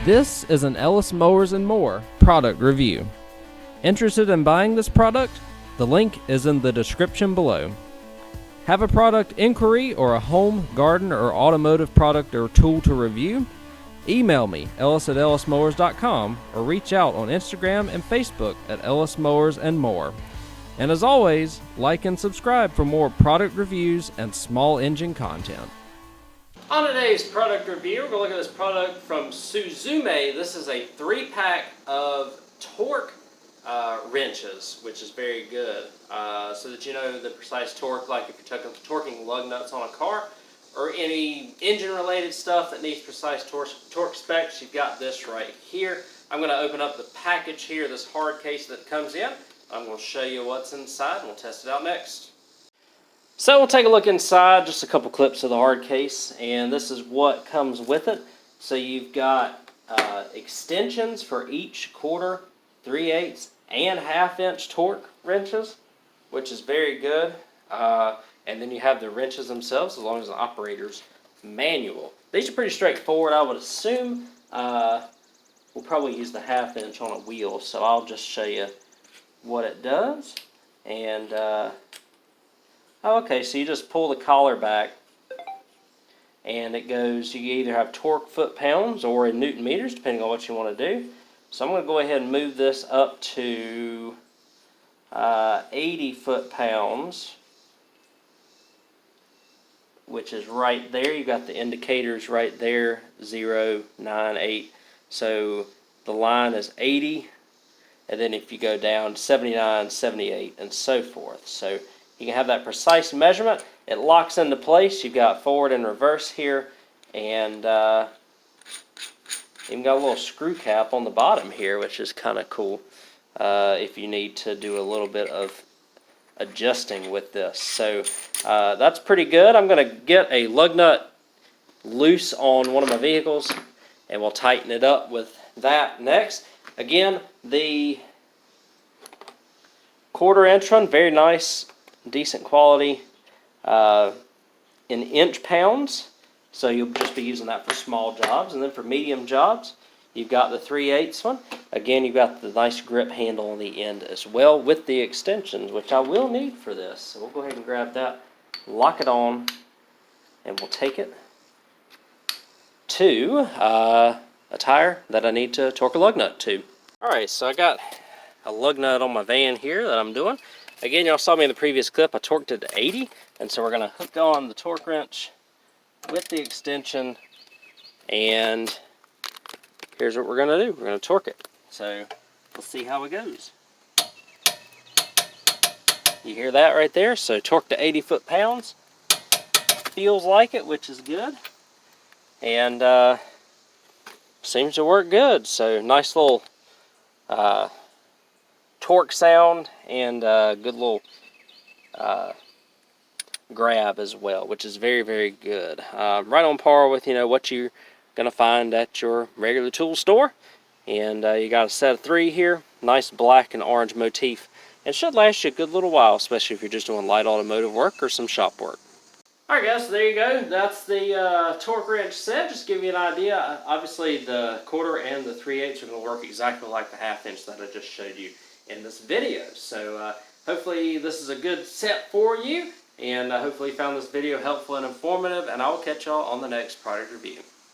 This is an Ellis Mowers and More product review. Interested in buying this product? The link is in the description below. Have a product inquiry or a home, garden, or automotive product or tool to review? Email me, ellis@ellismowers.com, or reach out on Instagram and Facebook at Ellis Mowers and More. And as always, like and subscribe for more product reviews and small engine content. On today's product review, we're going to look at this product from Suzume. This is a 3-pack of torque wrenches, which is very good. So that you know the precise torque, like if you're torquing lug nuts on a car, or any engine-related stuff that needs precise torque specs, you've got this right here. I'm going to open up the package here, this hard case that comes in. I'm going to show you what's inside, and we'll test it out next. So we'll take a look inside, just a couple clips of the hard case, and this is what comes with it. So you've got extensions for each 1/4, 3/8, and 1/2 inch torque wrenches, which is very good. And then you have the wrenches themselves, as long as the operator's manual. These are pretty straightforward. I would assume we'll probably use the 1/2 inch on a wheel, so I'll just show you what it does. And okay, so you just pull the collar back, and it goes, you either have torque foot-pounds or in Newton meters, depending on what you want to do. So I'm going to go ahead and move this up to 80 foot-pounds, which is right there. You got the indicators right there, 0, 9, 8. So the line is 80, and then if you go down, 79, 78, and so forth. So you can have that precise measurement. It locks into place. You've got forward and reverse here, and even got a little screw cap on the bottom here, which is kind of cool if you need to do a little bit of adjusting with this. So that's pretty good. I'm going to get a lug nut loose on one of my vehicles, and we'll tighten it up with that next. Again, the 1/4 inch one, very nice, decent quality, in inch pounds, so you'll just be using that for small jobs. And then for medium jobs, you've got the 3/8 one. Again, you've got the nice grip handle on the end as well with the extensions, which I will need for this. So we'll go ahead and grab that, lock it on, and we'll take it to a tire that I need to torque a lug nut to. Alright, so I got a lug nut on my van here that I'm doing. Again, y'all saw me in the previous clip, I torqued it to 80, and so we're going to hook on the torque wrench with the extension, and here's what we're going to do. We're going to torque it. So let's see how it goes. You hear that right there? So torque to 80 foot-pounds. Feels like it, which is good. And seems to work good. So nice little torque sound, and good little grab as well, which is very, very good. Right on par with what you're gonna find at your regular tool store. And you got a set of 3 here, nice black and orange motif, and should last you a good little while, especially if you're just doing light automotive work or some shop work. Alright guys, so there you go. That's the torque wrench set. Just to give you an idea, obviously the 1/4 and the 3/8 are going to work exactly like the 1/2 inch that I just showed you in this video. So hopefully this is a good set for you, and hopefully you found this video helpful and informative, and I will catch y'all on the next product review.